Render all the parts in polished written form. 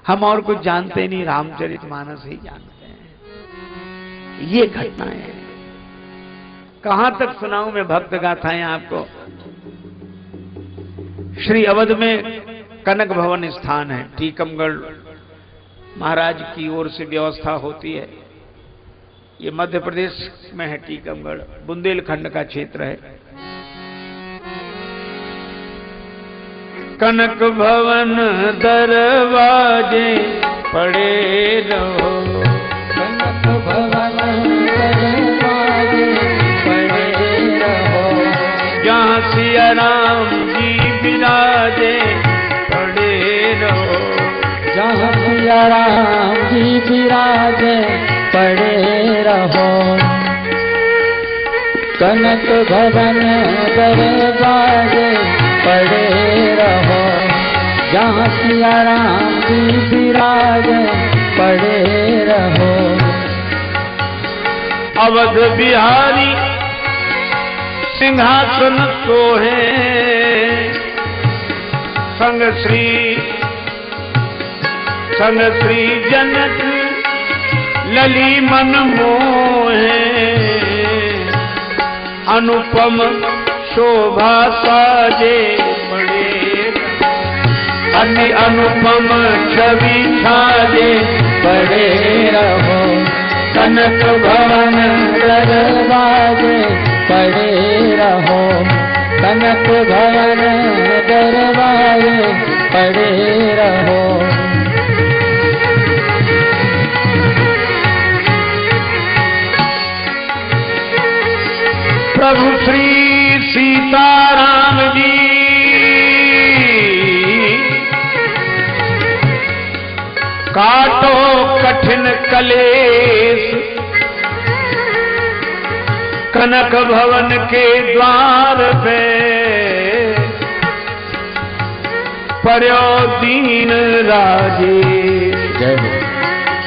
हम और कुछ जानते नहीं, रामचरितमानस ही जानते हैं। ये घटनाएं हैं। कहां तक सुनाऊं मैं भक्त गाथाएं आपको। श्री अवध में कनक भवन स्थान है, टीकमगढ़ महाराज की ओर से व्यवस्था होती है। ये मध्य प्रदेश में है, टीकमगढ़ बुंदेलखंड का क्षेत्र है। कनक भवन दरवाजे पड़े रहो, कनक भवन दरवाजे पड़े रहो, जहाँ सिया राम जी विराजे पड़े रहो, जहाँ सिया राम जी विराजे पड़े रहो। कनक भवन दरवाजे पड़े रहो, जहाँ सिया राम जी विराजे पड़े रहो। अवध बिहारी सिंहासन सोहे, संग श्री जनक लली मन मोहे, अनुपम शोभा साजे पड़े, अन्य अनुपम छवि छाजे पड़े रहो। कनक भवन दरवाजे पड़े रहो, कनक भवन दरवाजे पड़े रहो। प्रभु श्री सीताराम जी काटो कठिन कलेश, कनक भवन के द्वार पे पर्यो दीन राजे।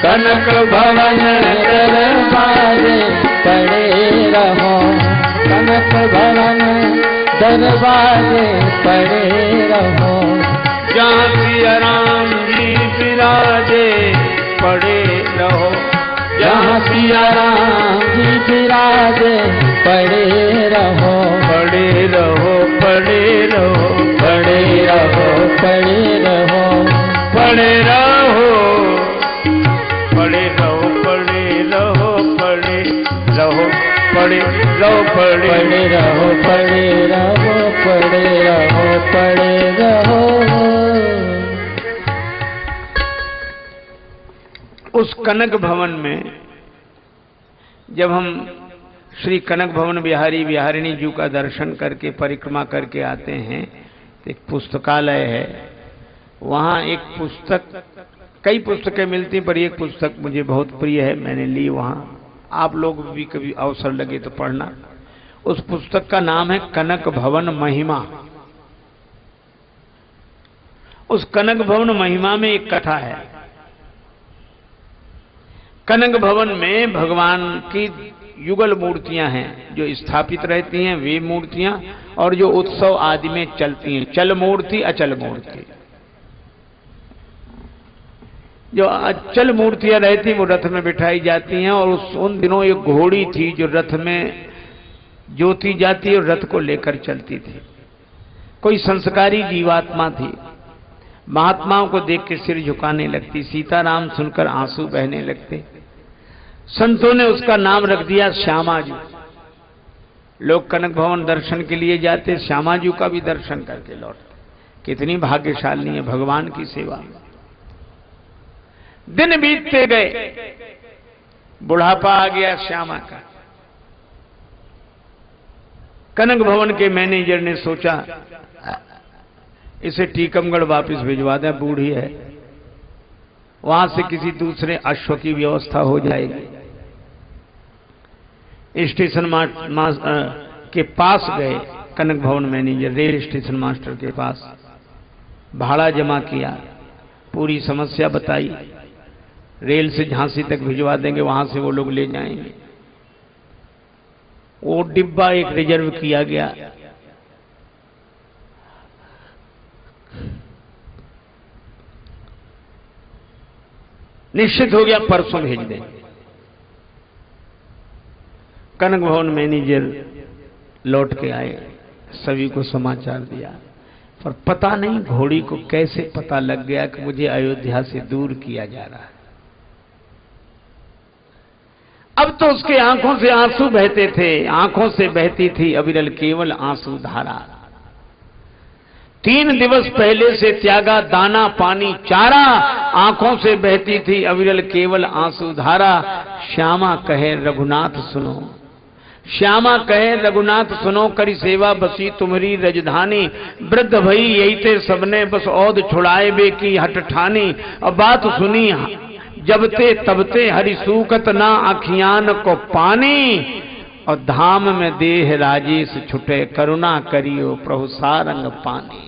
कनक भवन दरवाजे पड़े रहो, कनक भवन दरवाजे पड़े रहो, जहाँ सिया राम जी विराजे पड़े रहो, जहाँ सिया राम जी विराजे पड़े रहो, पड़े रहो, पड़े रहो, पड़े रहो, पड़े रहो, पड़े रहो, पड़े रहो, पड़े रहो, पड़े रहो, पड़े रहो, पड़े रहो, पड़े रहो, पड़े रहो, पड़े रहो। उस कनक भवन में जब हम श्री कनक भवन बिहारी बिहारिणी जी का दर्शन करके परिक्रमा करके आते हैं, तो एक पुस्तकालय है। वहाँ एक पुस्तक, कई पुस्तकें मिलती पर एक पुस्तक मुझे बहुत प्रिय है, मैंने ली वहाँ। आप लोग भी कभी अवसर लगे तो पढ़ना। उस पुस्तक का नाम है कनक भवन महिमा। उस कनक भवन महिमा में एक कथा है। कनक भवन में भगवान की युगल मूर्तियां हैं जो स्थापित रहती हैं, वे मूर्तियां, और जो उत्सव आदि में चलती हैं, चल मूर्ति अचल मूर्ति। जो अचल मूर्तियां रहती वो रथ में बिठाई जाती हैं, और उन दिनों एक घोड़ी थी जो रथ में जोती जाती और रथ को लेकर चलती थी। कोई संस्कारी जीवात्मा थी, महात्माओं को देख के सिर झुकाने लगती, सीताराम सुनकर आंसू बहने लगते। संतों ने उसका नाम रख दिया श्यामाजू। लोग कनक भवन दर्शन के लिए जाते, श्यामाजू का भी दर्शन करके लौटते। कितनी भाग्यशाली है भगवान की सेवा में। दिन बीतते गए, बुढ़ापा आ गया श्यामा का। कनक भवन के मैनेजर ने सोचा इसे टीकमगढ़ वापस भिजवा दें, बूढ़ी है, वहां से किसी दूसरे अश्व की व्यवस्था हो जाएगी। स्टेशन के पास गए कनक भवन मैनेजर, रेल स्टेशन मास्टर के पास भाड़ा जमा किया, पूरी समस्या बताई, रेल से झांसी तक भिजवा देंगे, वहां से वो लोग ले जाएंगे। वो डिब्बा एक रिजर्व किया गया। निश्चित हो गया परसों भेज दें। कनक भवन मैनेजर लौट के आए, सभी को समाचार दिया, पर पता नहीं घोड़ी को कैसे पता लग गया कि मुझे अयोध्या से दूर किया जा रहा है। अब तो उसके आंखों से आंसू बहते थे, आंखों से बहती थी अविरल केवल आंसू धारा। 3 दिवस पहले से त्यागा दाना पानी चारा, आंखों से बहती थी अविरल केवल आंसू धारा। श्यामा कहे रघुनाथ सुनो, श्यामा कहे रघुनाथ सुनो, करी सेवा बसी तुम्हारी रजधानी। वृद्ध भई यही थे सबने बस औध छुड़ाए बे की हट ठानी। अब बात सुनी जबते तबते हरि सूकत ना अखियान को पानी। और धाम में देह राजेश छुटे करुणा करियो प्रभु सारंग पानी।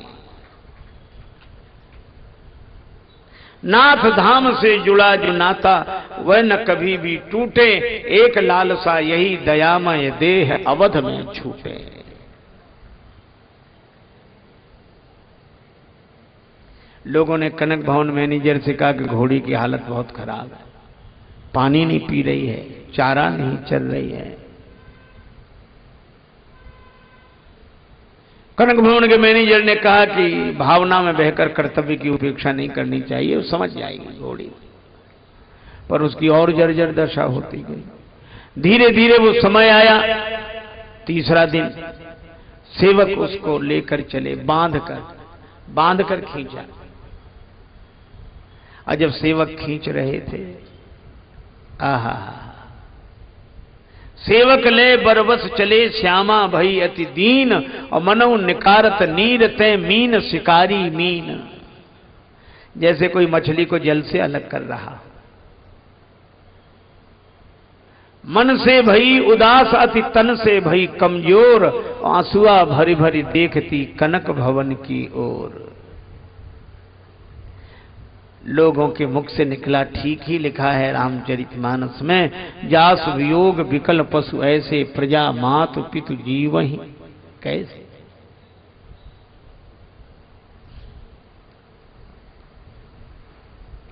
नाथ धाम से जुड़ा जो नाता वह न कभी भी टूटे। एक लालसा यही दयामय देह अवध में छूटे। लोगों ने कनक भवन मैनेजर से कहा कि घोड़ी की हालत बहुत खराब है, पानी नहीं पी रही है, चारा नहीं चल रही है। कनक भवन के मैनेजर ने कहा कि भावना में बहकर कर्तव्य की उपेक्षा नहीं करनी चाहिए, वो समझ जाएगी घोड़ी। पर उसकी और जर्जर दशा होती गई। धीरे धीरे वो समय आया, तीसरा दिन सेवक उसको लेकर चले, बांध कर खींचा। और जब सेवक खींच रहे थे, आहा, सेवक ले बरबस चले श्यामा भई अति दीन। और मनो निकारत नीर ते मीन शिकारी मीन। जैसे कोई मछली को जल से अलग कर रहा। मन से भई उदास अति तन से भई कमजोर। आंसुआ भरी भरी देखती कनक भवन की ओर। लोगों के मुख से निकला, ठीक ही लिखा है रामचरितमानस में, जास वियोग विकल पशु ऐसे प्रजा मातु पितु जीव ही कैसे।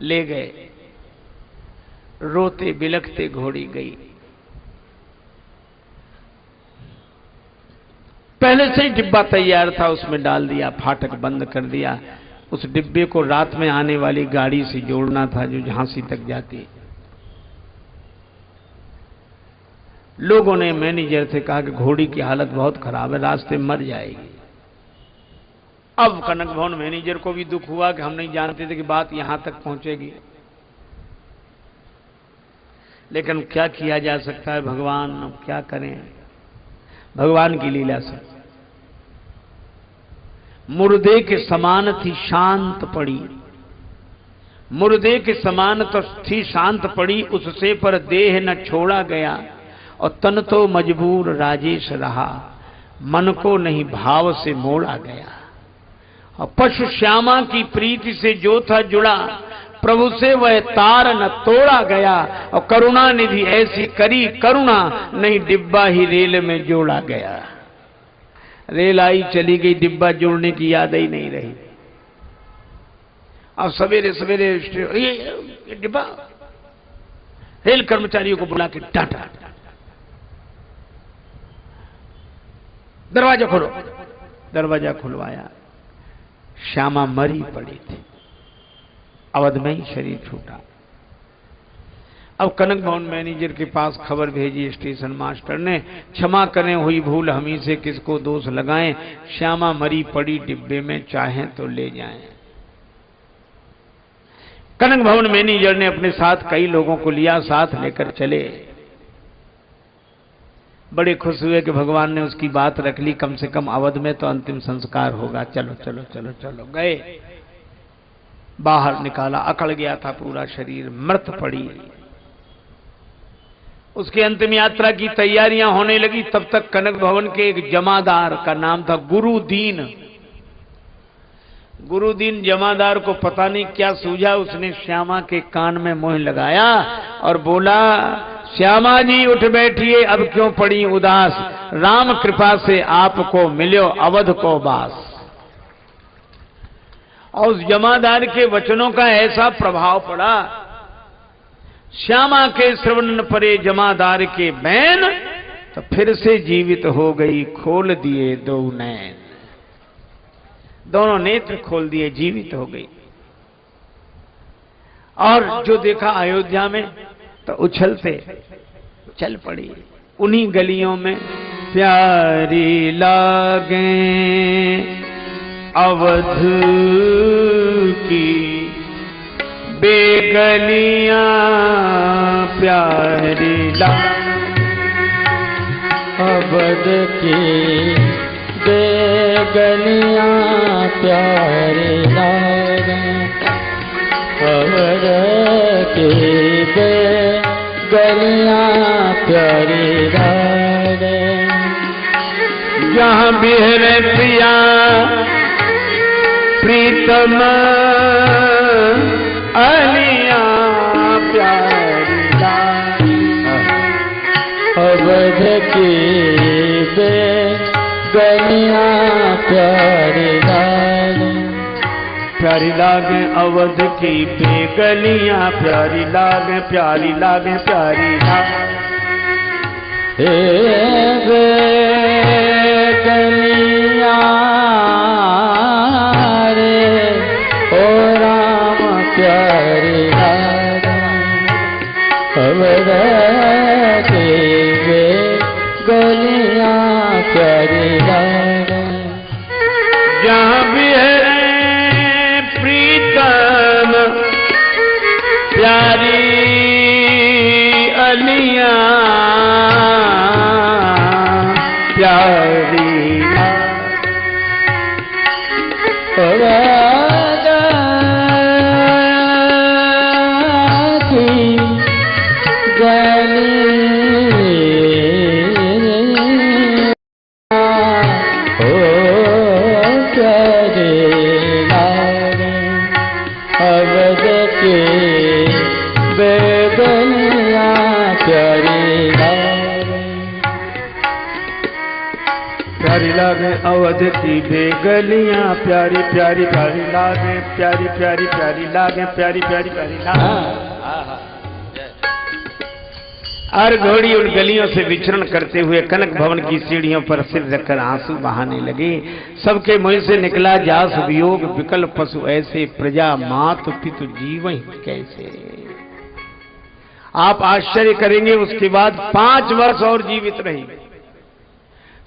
ले गए, रोते बिलखते घोड़ी गई। पहले से ही डिब्बा तैयार था, उसमें डाल दिया, फाटक बंद कर दिया। उस डिब्बे को रात में आने वाली गाड़ी से जोड़ना था जो झांसी तक जाती। लोगों ने मैनेजर से कहा कि घोड़ी की हालत बहुत खराब है, रास्ते मर जाएगी। अब कनक भवन मैनेजर को भी दुख हुआ कि हम नहीं जानते थे कि बात यहां तक पहुंचेगी। लेकिन क्या किया जा सकता है, भगवान अब क्या करें, भगवान की लीला से। मुर्दे के समान थी शांत पड़ी, मुर्दे के समान तो थी शांत पड़ी, उससे पर देह न छोड़ा गया। और तन तो मजबूर राजेश रहा, मन को नहीं भाव से मोड़ा गया। और पशु श्यामा की प्रीति से जो था जुड़ा, प्रभु से वह तार न तोड़ा गया। और करुणा निधि ऐसी करी करुणा, नहीं डिब्बा ही रेल में जोड़ा गया। रेल आई चली गई, डिब्बा जोड़ने की याद ही नहीं रही। अब सवेरे सवेरे ये डिब्बा, रेल कर्मचारियों को बुला के डांटा, दरवाजा खोलो। दरवाजा खुलवाया, श्यामा मरी पड़ी थी, अवध में ही शरीर छूटा। अब कनक भवन मैनेजर के पास खबर भेजी स्टेशन मास्टर ने, क्षमा करें हुई भूल हमी से किसको दोष लगाएं, श्यामा मरी पड़ी डिब्बे में, चाहें तो ले जाएं। कनक भवन मैनेजर ने अपने साथ कई लोगों को लिया, साथ लेकर चले। बड़े खुश हुए कि भगवान ने उसकी बात रख ली, कम से कम अवध में तो अंतिम संस्कार होगा। चलो चलो चलो चलो गए, बाहर निकाला, अकड़ गया था पूरा शरीर, मृत पड़ी। उसकी अंतिम यात्रा की तैयारियां होने लगी। तब तक कनक भवन के एक जमादार का नाम था गुरुदीन। गुरुदीन जमादार को पता नहीं क्या सूझा, उसने श्यामा के कान में मुंह लगाया और बोला, श्यामा जी उठ बैठिए, अब क्यों पड़ी उदास, राम कृपा से आपको मिलो अवध को बास। और उस जमादार के वचनों का ऐसा प्रभाव पड़ा श्यामा के श्रवण परे जमादार के बैन, तो फिर से जीवित हो गई, खोल दिए दो नैन। दोनों नेत्र खोल दिए, जीवित हो गई। और जो देखा अयोध्या में, तो उछलते चल पड़ी। उन्हीं गलियों में प्यारी लागे अवध की बेगलियां, प्यारी अवध की बेगलियां प्यारी लागे, अवध की बेगलियां प्यारी लागे। जहाँ बिहरे प्रिया प्रीतम अलिया, प्यारी अवध की बेगलियां प्यारी लागे, प्यारी लागे अवध की बेगलियां, प्यारी लागे प्यारी लागे प्यारी लागे। बेगलियां रे ओ राम प्यारी लागे, अवध की बेगलियां प्यारी लागे। जहाँ बिहरे प्रीतम प्यारी अलिया, प्यारी अवध की गलियां ओ प्यारी लागे, अवध की बेगलियां प्यारी लागे। प्यारी लागे अवध की बेगलियां, प्यारी प्यारी प्यारी लागे, प्यारी प्यारी प्यारी लागे, प्यारी प्यारी प्यारी लागे। और घोड़ी उन गलियों से विचरण करते हुए कनक भवन की सीढ़ियों पर सिर रखकर आंसू बहाने लगे। सबके मुंह से निकला जास वियोग, विकल पशु ऐसे, प्रजा मातु पितु जीवन कैसे। आप आश्चर्य करेंगे, उसके बाद 5 वर्ष और जीवित रही।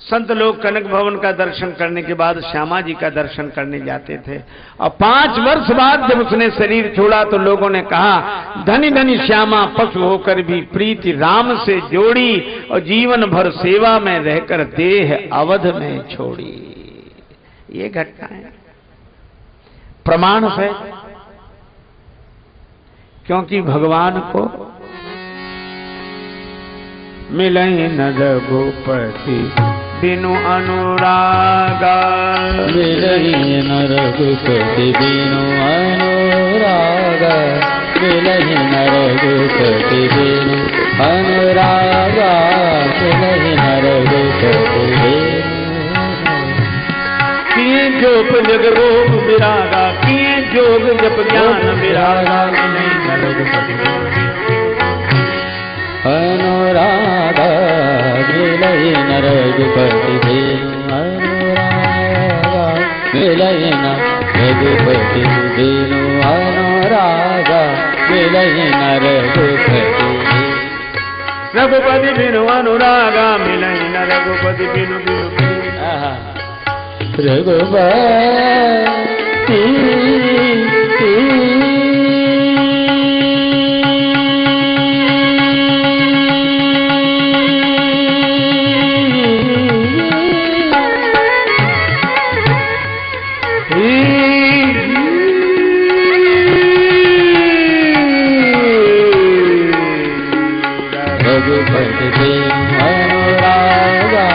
संत लोग कनक भवन का दर्शन करने के बाद श्यामा जी का दर्शन करने जाते थे। और 5 वर्ष बाद जब उसने शरीर छोड़ा तो लोगों ने कहा, धनी धनी श्यामा पशु होकर भी प्रीति राम से जोड़ी, और जीवन भर सेवा में रहकर देह अवध में छोड़ी। ये घटना है प्रमाण है, क्योंकि भगवान को मिले न रघुपति बिनु अनुरागा, मिलहि न रघुपति बिनु अनुरागा, मिलहि न रघुपति बिनु अनुरागा, मिलहि न रघुपति बिनु। किए जोग जग रोग विरागा, किए जोग जप ज्ञान विरागा, नहीं न रघुपति अनुरागा, मिलहि न रघुपति बिनु अनुरागा, मिलहि न रघुपति बिनु अनुरागा, मिलहि न रघुपति। रघुपति बिनु अनुरागा, मिलहि न रघुपति बिनु बिनु। रघुपति रघुपति बिनु अनुरागा,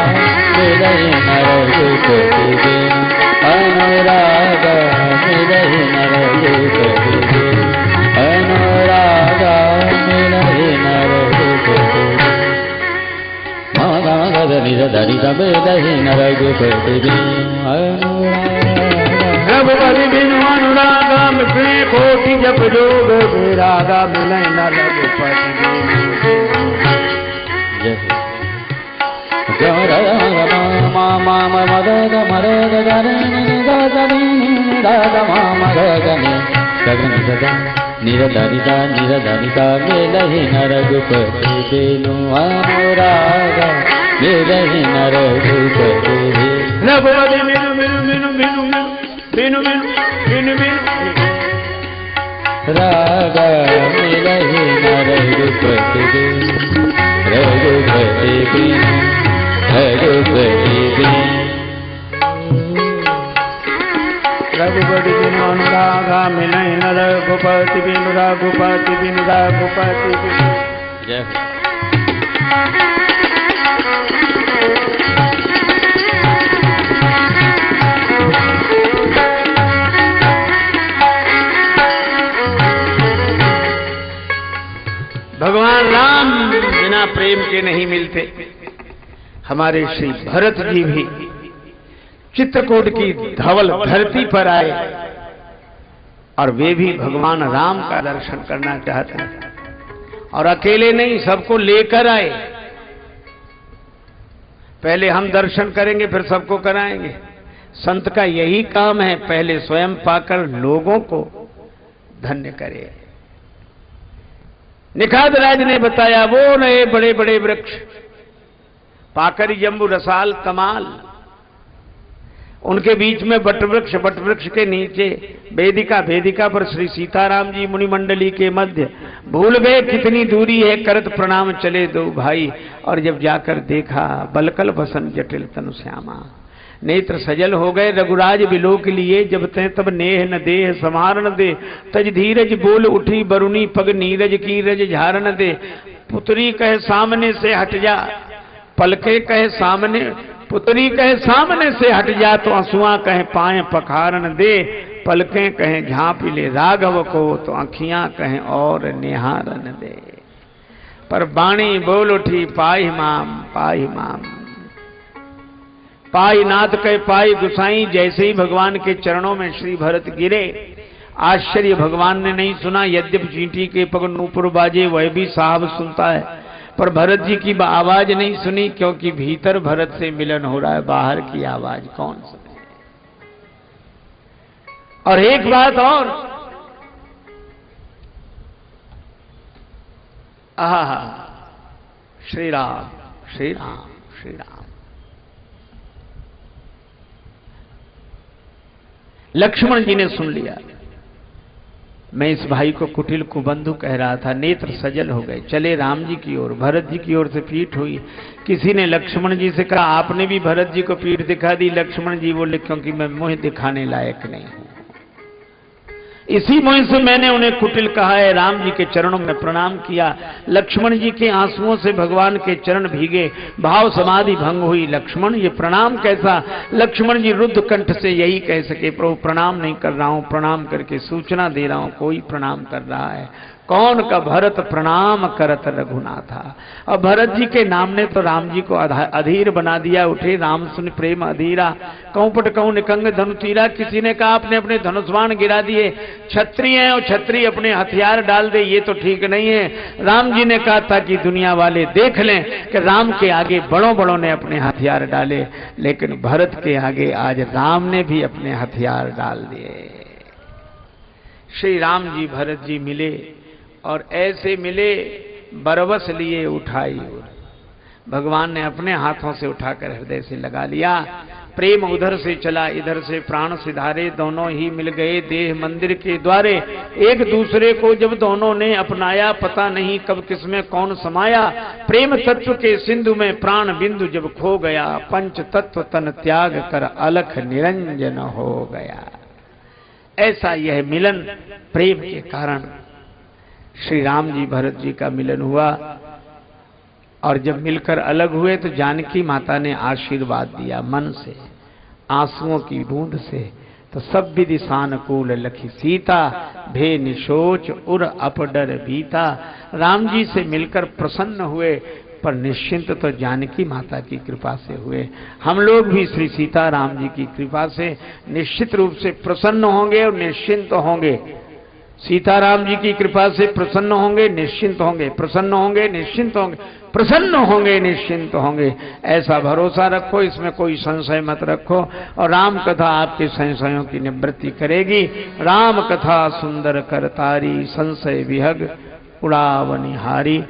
मिलहि न रघुपति बिनु अनुरागा, मिलहि न रघुपति बिनु अनुरागा, मिलहि न रघुपति। मागा गदनि दनि दबेलहि न रघुपति बिनु अनुरागा, रघुपति बिनु अनुरागा, मिले कोटि जप जोग विरागा मिलै न रघुपति बिनु। निरधनिता निरधनिता मिलहि न रघुपति बिनु अनुरागा मिलहि न रघुपति बिनु। रघुपति बिनु बिनु बिनु बिनु बिनु बिनु बिनु बिनु रागा मिलहि न रघुपति बिनु रघुपति बिनु रघुपति बिनु। रघुपति बिनु अनुरागा मिलै न रघुपति बिनु रघुपति बिनु रघुपति बिनु। जय भगवान राम बिना प्रेम के नहीं मिलते। हमारे श्री भरत जी भी चित्रकूट की धवल धरती पर आए और वे भी भगवान राम का दर्शन करना चाहते हैं, और अकेले नहीं, सबको लेकर आए। पहले हम दर्शन करेंगे फिर सबको कराएंगे। संत का यही काम है, पहले स्वयं पाकर लोगों को धन्य करे। निखाद राज ने बताया वो रहे बड़े बड़े वृक्ष, पाकर जम्बू रसाल कमाल, उनके बीच में बटवृक्ष, बटवृक्ष के नीचे वेदिका, वेदिका पर श्री सीताराम जी मुनिमंडली के मध्य। भूल गए कितनी दूरी है, करत प्रणाम चले दो भाई। और जब जाकर देखा बलकल बसन जटिल तनु श्यामा, नेत्र सजल हो गए रघुराज बिलोक लिए। जब तय तब नेह न देह संहार न दे, तज धीरज बोल उठी बरुनी पग नीरज की रज झार न दे। पुत्री कहे सामने से हट जा, पलके कहे सामने, पुत्री कहे सामने से हट जा, तो आंसुआ कहे पाए पखारन दे। पलकें कहे झांप ले राघव को, तो आंखियां कहे और निहारन दे। पर बाणी बोल उठी पाई माम पाई माम, पाई नाथ कहे पाई गुसाई। जैसे ही भगवान के चरणों में श्री भरत गिरे, आश्चर्य भगवान ने नहीं सुना। यद्यपि चींटी के पग नूपुर बाजे वह भी साहब सुनता है, पर भरत जी की आवाज नहीं सुनी, क्योंकि भीतर भरत से मिलन हो रहा है, बाहर की आवाज कौन सुने। और एक बात और, आहा, श्री राम श्री राम श्री राम। लक्ष्मण जी ने सुन लिया, मैं इस भाई को कुटिल कुबंधु कह रहा था। नेत्र सजल हो गए, चले राम जी की ओर। भरत जी की ओर से पीठ हुई। किसी ने लक्ष्मण जी से कहा आपने भी भरत जी को पीठ दिखा दी। लक्ष्मण जी बोले क्योंकि मैं मुंह दिखाने लायक नहीं हूं, इसी मुंह से मैंने उन्हें कुटिल कहा है। राम जी के चरणों में प्रणाम किया। लक्ष्मण जी के आंसुओं से भगवान के चरण भीगे, भाव समाधि भंग हुई। लक्ष्मण ये प्रणाम कैसा? लक्ष्मण जी रुद्ध कंठ से यही कह सके, प्रभु प्रणाम नहीं कर रहा हूं, प्रणाम करके सूचना दे रहा हूं कोई प्रणाम कर रहा है। कौन का? भरत प्रणाम करत रघुनाथा। और भरत जी के नाम ने तो राम जी को अधीर बना दिया। उठे राम सुन प्रेम अधीरा, कहूं पट कहूं निकंग धनु तीरा। किसी ने कहा आपने अपने धनुष्वाण गिरा दिए, क्षत्रिय हैं और क्षत्रिय अपने हथियार डाल दे, ये तो ठीक नहीं है। राम जी ने कहा ताकि दुनिया वाले देख लें कि राम के आगे बड़ों बड़ों ने अपने हथियार डाले, लेकिन भरत के आगे आज राम ने भी अपने हथियार डाल दिए। श्री राम जी भरत जी मिले और ऐसे मिले बरबस लिए उठाई। भगवान ने अपने हाथों से उठाकर हृदय से लगा लिया। प्रेम उधर से चला इधर से, प्राण सिधारे दोनों ही मिल गए देह मंदिर के द्वारे। एक दूसरे को जब दोनों ने अपनाया, पता नहीं कब किसमें कौन समाया। प्रेम तत्व के सिंधु में प्राण बिंदु जब खो गया, पंच तत्व तन त्याग कर अलख निरंजन हो गया। ऐसा यह मिलन प्रेम के कारण श्री राम जी भरत जी का मिलन हुआ। और जब मिलकर अलग हुए तो जानकी माता ने आशीर्वाद दिया मन से, आंसुओं की बूंद से। तो सब विधि सानुकूल लखी सीता, भे निशोच उर अपडर बीता। राम जी से मिलकर प्रसन्न हुए, पर निश्चिंत तो जानकी माता की कृपा से हुए। हम लोग भी श्री सीता राम जी की कृपा से निश्चित रूप से प्रसन्न होंगे और निश्चिंत होंगे। सीताराम जी की कृपा से प्रसन्न होंगे, निश्चिंत होंगे, प्रसन्न होंगे, निश्चिंत होंगे, प्रसन्न होंगे, निश्चिंत होंगे, ऐसा भरोसा रखो, इसमें कोई संशय मत रखो। और राम कथा आपके संशयों की निवृत्ति करेगी। राम कथा सुंदर करतारी, संशय विहग उड़ावनिहारी।